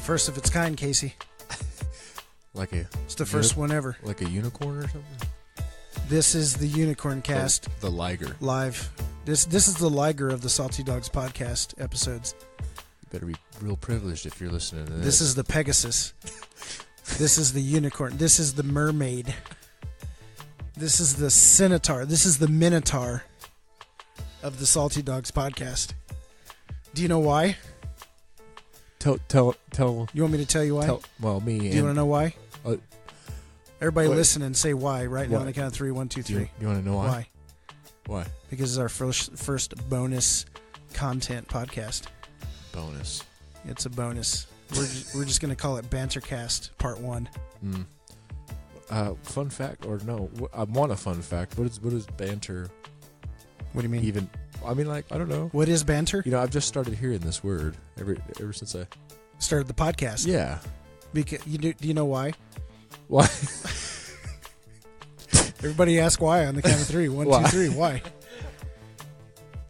the first of its kind, Casey. It's the first one ever. Like a unicorn or something? This is the Unicorn Cast. The Liger. Live. This is the Liger of the Salty Dogs podcast episodes. You better be real privileged if you're listening to this. This is the Pegasus. This is the Unicorn. This is the Mermaid. This is the Centaur. This is the Minotaur of the Salty Dogs podcast. Do you know why? Tell. You want me to tell you why? Me. Do you want to know why? Everybody what? Listen and say why right now on the count of 3. 1, 2, 3. You want to know why? Why? Why? Because it's our first bonus content podcast. Bonus. It's a bonus. We're just going to call it Bantercast Part 1. Fun fact, or no? I want a fun fact. What is banter? What do you mean? Even, I mean, like, I don't know. What is banter? You know, I've just started hearing this word ever since I started the podcast. Yeah. Because do you know why? Why? Everybody ask why on the count of 3. 1, Why? 2, 3. Why?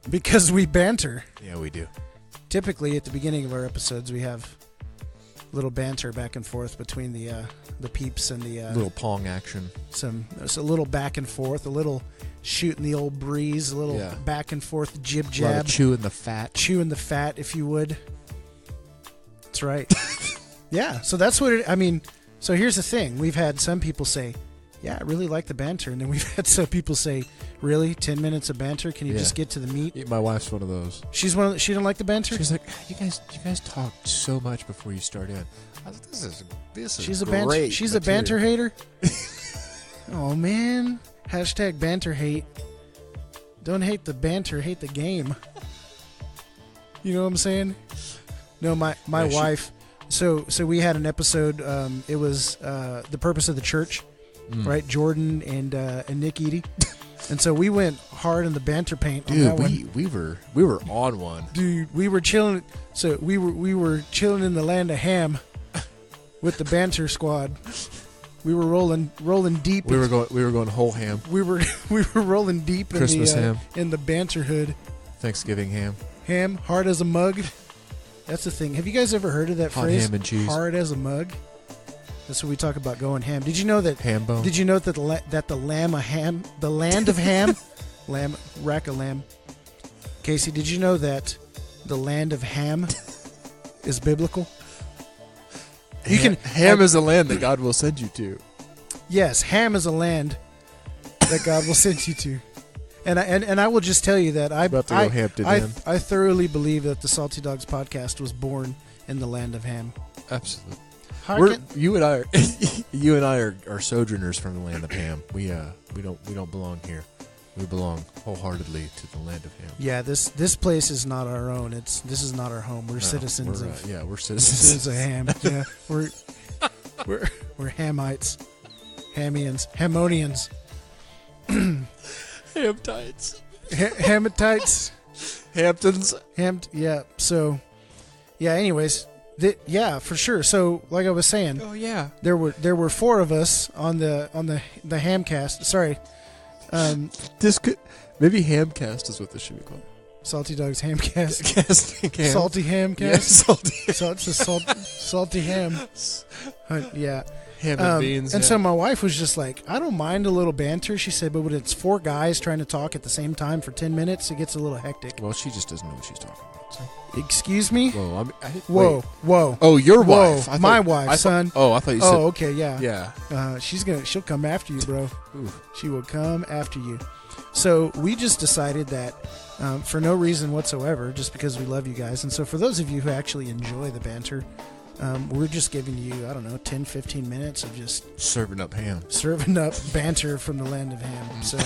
Because we banter. Yeah, we do. Typically, at the beginning of our episodes, we have a little banter back and forth between the peeps and the little pong action. It's a little back and forth, a little shooting the old breeze, a little back and forth jib jab. A lot of chewing the fat, if you would. That's right. Yeah, so that's what I mean. So here's the thing: we've had some people say, "Yeah, I really like the banter," and then we've had some people say, "Really, 10 minutes of banter? Can you just get to the meat?" Yeah, my wife's one of those. She didn't like the banter. She's like, you guys talk so much before you start in. I was like, this is She's great. She's a banter hater. Oh man! Hashtag banter hate. Don't hate the banter, hate the game. You know what I'm saying? No, my wife. So we had an episode. It was the purpose of the church, right? Jordan and Nick Eady, and so we went hard in the banter paint. Dude, we were on one. Dude, we were chilling. So we were chilling in the land of ham with the banter squad. We were rolling deep. We were going whole ham. We were rolling deep Christmas ham in the banter hood. Thanksgiving ham. Ham hard as a mug. That's the thing. Have you guys ever heard of that phrase? Ham and cheese. Hard as a mug. That's what we talk about going ham. Did you know that? Ham bone. Did you know that the land of ham, rack of lamb. Casey, did you know that the land of ham is biblical? Ham is a land that God will send you to. Yes, ham is a land that God will send you to. And I will just tell you that I thoroughly believe that the Salty Dogs podcast was born in the land of ham. Absolutely. You and I are sojourners from the land of ham. We don't belong here. We belong wholeheartedly to the land of ham. Yeah, this place is not our own. This is not our home. We're citizens of. Yeah, we're citizens of ham. Yeah, we're Hamites, Hamians, Hammonians. Hamtites. Hamatites. Hamptons. Yeah. So, yeah. Anyways, for sure. So, like I was saying. Oh yeah. There were 4 of us on the Hamcast. Sorry. Maybe Hamcast is what this should be called. Salty Dogs Hamcast. Ham. Salty Hamcast. Yeah, salty ham. Yeah. Ham and beans. And so my wife was just like, I don't mind a little banter. She said, but when it's 4 guys trying to talk at the same time for 10 minutes, it gets a little hectic. Well, she just doesn't know what she's talking about. So. Excuse me? Whoa. Whoa. Oh, your wife. My wife, son. I thought you said. Oh, okay, yeah. Yeah. She'll come after you, bro. Ooh. She will come after you. So we just decided that for no reason whatsoever, just because we love you guys. And so for those of you who actually enjoy the banter, we're just giving you, 10, 15 minutes of just serving up ham. Serving up banter from the land of ham. So,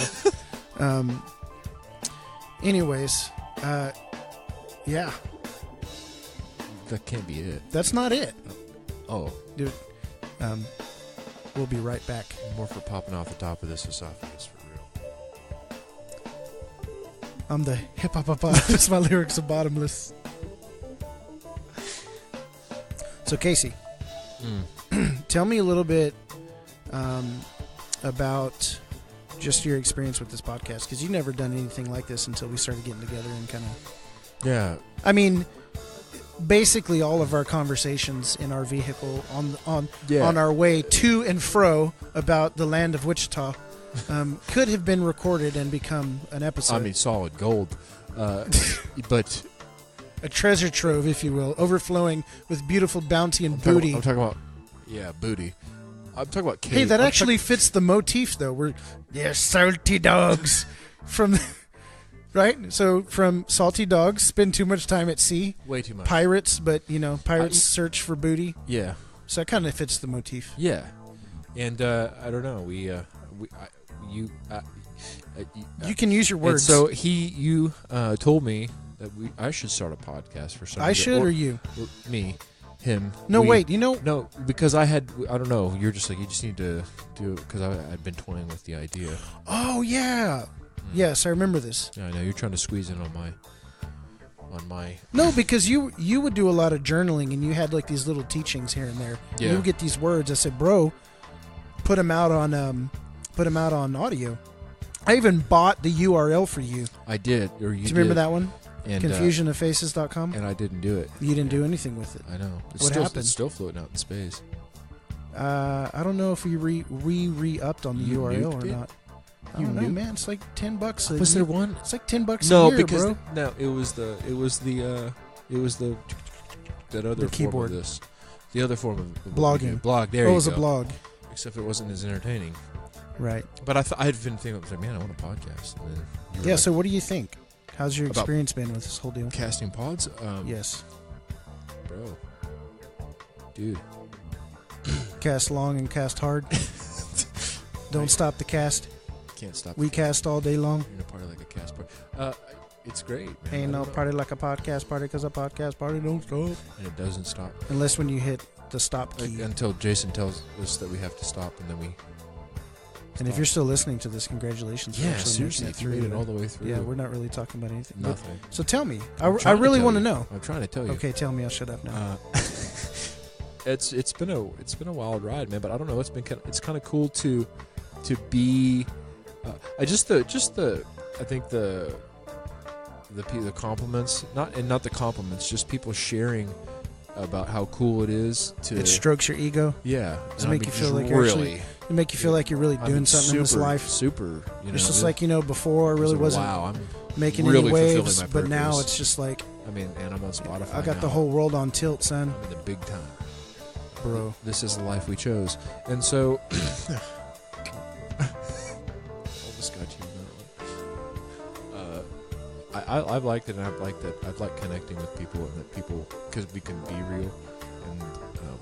anyways, yeah. That can't be it. That's not it. Oh. Dude, we'll be right back. More for popping off the top of this esophagus for real. I'm the hip-hop-a-bottomless. My lyrics are bottomless. So, Casey, tell me a little bit about just your experience with this podcast, because you've never done anything like this until we started getting together and kind of... Yeah. I mean, basically all of our conversations in our vehicle on our way to and fro about the land of Wichita could have been recorded and become an episode. I mean, solid gold. But a treasure trove, if you will, overflowing with beautiful bounty and booty. I'm talking about, booty. I'm talking about cake. Hey, that actually fits the motif, though. They're salty dogs from, right? So from salty dogs, spend too much time at sea. Way too much. Pirates, but pirates search for booty. Yeah. So that kind of fits the motif. Yeah, and I don't know. You can use your words. So you told me that I should start a podcast for some. I should, or you? Me, him. No, wait. No, because I don't know. You're just like, you just need to do it because I'd been toying with the idea. Oh yeah, yes, I remember this. Yeah, I know you're trying to squeeze in on my. No, because you would do a lot of journaling and you had like these little teachings here and there. Yeah. You would get these words. I said, bro, put them out on audio. I even bought the URL for you. I did. Or you do you remember that one? And, Confusionoffaces.com? And I didn't do it. You didn't do anything with it. I know. What happened? It's still floating out in space. I don't know if we re-upped on the URL or not. I don't know, man. It's like $10. Was there one? It's like $10 a year, because bro. No, it was the that other the keyboard. Form of this. The other form of blogging. Blog. There you go. It was a blog. Except it wasn't as entertaining. Right. But I had been thinking, like, man, I want a podcast. And then like, so what do you think? How's your experience been with this whole deal? Casting pods? Yes. Bro. Dude. Cast long and cast hard. Don't stop the cast. Can't stop. We cast all day long. You're a party like a cast party. It's great, man. Ain't no party like a podcast party because a podcast party don't stop. And it doesn't stop. Unless when you hit the stop key. Until Jason tells us that we have to stop, and then we... And if you're still listening to this, congratulations. Yeah, seriously, you made it all the way through. Yeah, we're not really talking about anything. Nothing. So tell me. I really want to know. I'm trying to tell you. Okay, tell me. I'll shut up now. It's been a wild ride, man. But I don't know. It's kind of cool to be. I think the compliments, not the compliments, just people sharing about how cool it is to. It strokes your ego. Yeah, does it make you feel like you're really. It make you feel like you're really doing something in this life. Super, it's just like before I really wasn't I'm making really any waves, but now it's just like. I mean, and I'm on Spotify. I got the whole world on tilt, son. I'm in the big time, bro. This is the life we chose, and so. I've liked it, and I've liked connecting with people, and that people, because we can be real, and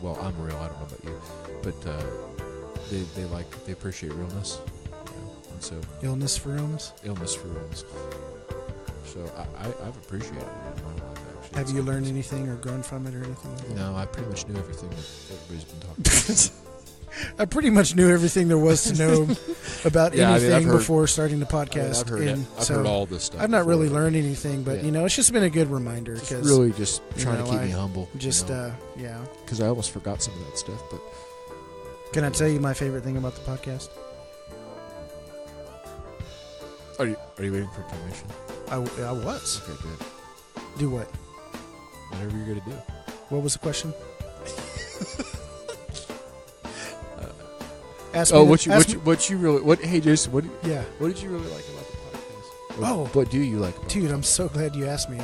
well, I'm real. I don't know about you, but they appreciate realness, and so illness for realness. So I've appreciated it in my life. Actually, have you learned anything or grown from it or anything like that? No, I pretty much knew everything that everybody's been talking about. I pretty much knew everything there was to know about anything before starting the podcast. I've heard all this stuff. I've not really learned anything, but it's just been a good reminder. It's really just trying to keep me humble. Just because I almost forgot some of that stuff. But can I tell you my favorite thing about the podcast? Are you waiting for permission? I was. Okay, good. Do what? Whatever you're gonna do. What was the question? What you really? Hey, Jason, what did you really like about the podcast? What do you like about Dude, I'm so glad you asked me.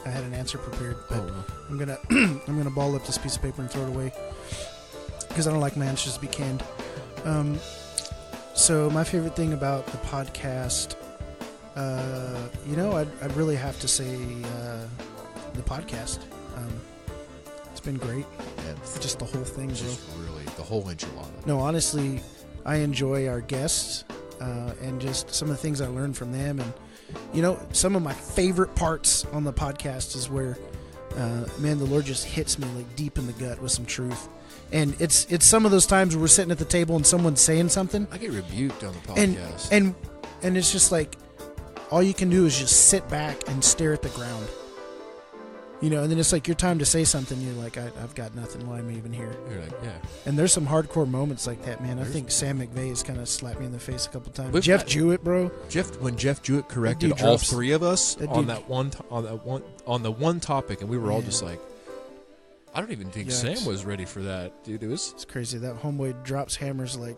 I had an answer prepared, but I'm gonna ball up this piece of paper and throw it away because I don't like my answers to be canned. So my favorite thing about the podcast, I'd really have to say the podcast. It's been great. Just the whole thing, bro. Just really the whole enchilada. No, honestly, I enjoy our guests and just some of the things I learned from them. And, some of my favorite parts on the podcast is where, the Lord just hits me like deep in the gut with some truth. And it's some of those times where we're sitting at the table and someone's saying something. I get rebuked on the podcast. And it's just like, all you can do is just sit back and stare at the ground. You know, and then it's like your time to say something. You're like, I've got nothing. Why am I even here? You're like, yeah. And there's some hardcore moments like that, man. I think Sam McVay has kind of slapped me in the face a couple times. We've Jeff Jewett, bro. When Jeff Jewett corrected all drops. three of us on the one topic, and we were all just like, I don't even think Sam was ready for that, dude. It's crazy. That homeboy drops hammers like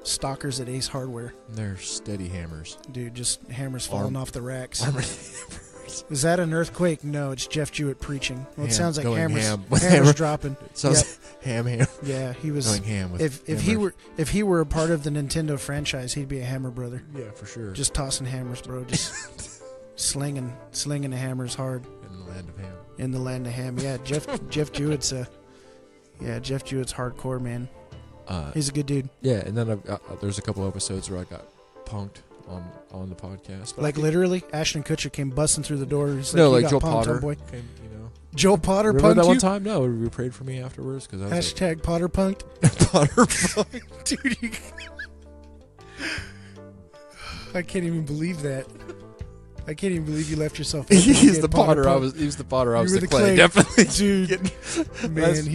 stalkers at Ace Hardware. They're steady hammers, dude. Just hammers falling off the racks. Armored Is that an earthquake? No, it's Jeff Jewett preaching. Well, it sounds like hammers hammer. dropping. It sounds ham. Yeah, he was going ham with if he were a part of the Nintendo franchise, he'd be a hammer brother. Yeah, for sure. Just tossing hammers, bro. Just slinging the hammers hard. In the land of ham. In the land of ham. Yeah, Jeff Jewett's Jeff Jewett's hardcore, man. He's a good dude. Yeah, and then there's a couple episodes where I got punked on the podcast. Like literally, Ashton Kutcher came busting through the door. He's like Joe punked, Potter boy. came, Joe Potter remember punked that you? one time? No, you prayed for me afterwards because I was # Potter punked. Potter punked, dude. I can't even believe that. I can't even believe you left yourself. He's the Potter. He was the Potter. I was the clay. Definitely, dude. Man,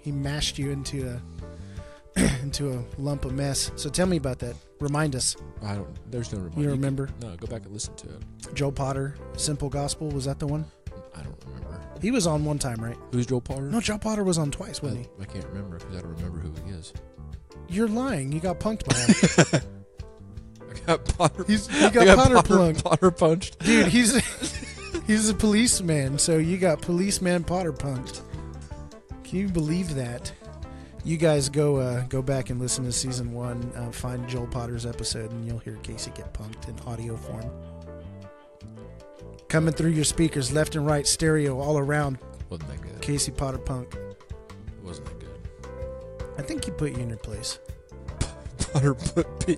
he mashed you into a lump of mess. So tell me about that. Remind us. There's no reminder. You don't remember? No, go back and listen to it. Joe Potter, Simple Gospel, was that the one? I don't remember. He was on one time, right? Who's Joe Potter? No, Joe Potter was on twice, wasn't he? I can't remember because I don't remember who he is. You're lying. You got punked by him. I got Potter. You got Potter punched. Dude, he's a policeman, so you got policeman Potter punked. Can you believe that? You guys go back and listen to season 1. Find Joel Potter's episode, and you'll hear Casey get punked in audio form. Coming through your speakers, left and right, stereo, all around. Wasn't that good? Casey Potter punk. Wasn't that good? I think he put you in your place. Potter put me.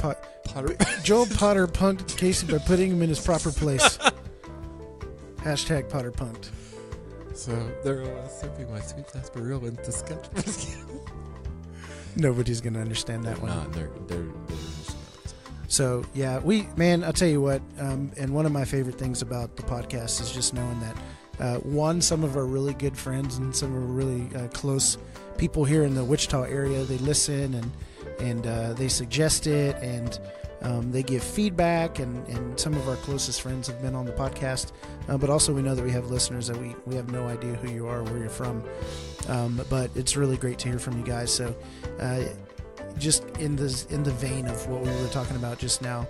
Potter. Joel Potter punked Casey by putting him in his proper place. # Potter punked. So they're sipping my sweet sarsaparilla into sketch. Nobody's gonna understand that one. No, they're So yeah, I'll tell you what. And one of my favorite things about the podcast is just knowing that some of our really good friends and some of our really close people here in the Wichita area, they listen and they suggest it and they give feedback, and some of our closest friends have been on the podcast. But also we know that we have listeners that we have no idea who you are or where you're from. But it's really great to hear from you guys. So just in the vein of what we were talking about just now,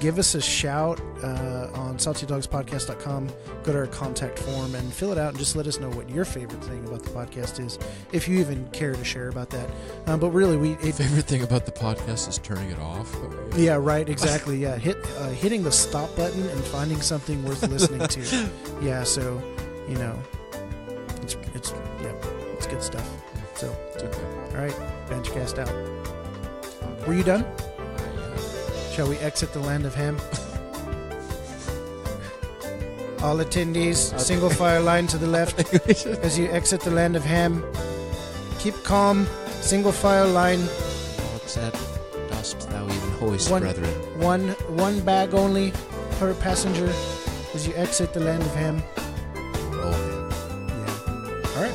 give us a shout on saltydogspodcast.com. Go to our contact form and fill it out and just let us know what your favorite thing about the podcast is, if you even care to share about that. But really, favorite thing about the podcast is turning it off. Yeah, right, exactly. Yeah, hitting the stop button and finding something worth listening to. Yeah, so it's good stuff. So it's okay. All right, Bantercast out. Were you done? Shall we exit the land of ham? All attendees, single file line to the left as you exit the land of ham. Keep calm, single file line. What's that? Dost thou even hoist, brethren? One bag only per passenger as you exit the land of ham. Oh, man. Yeah. All right.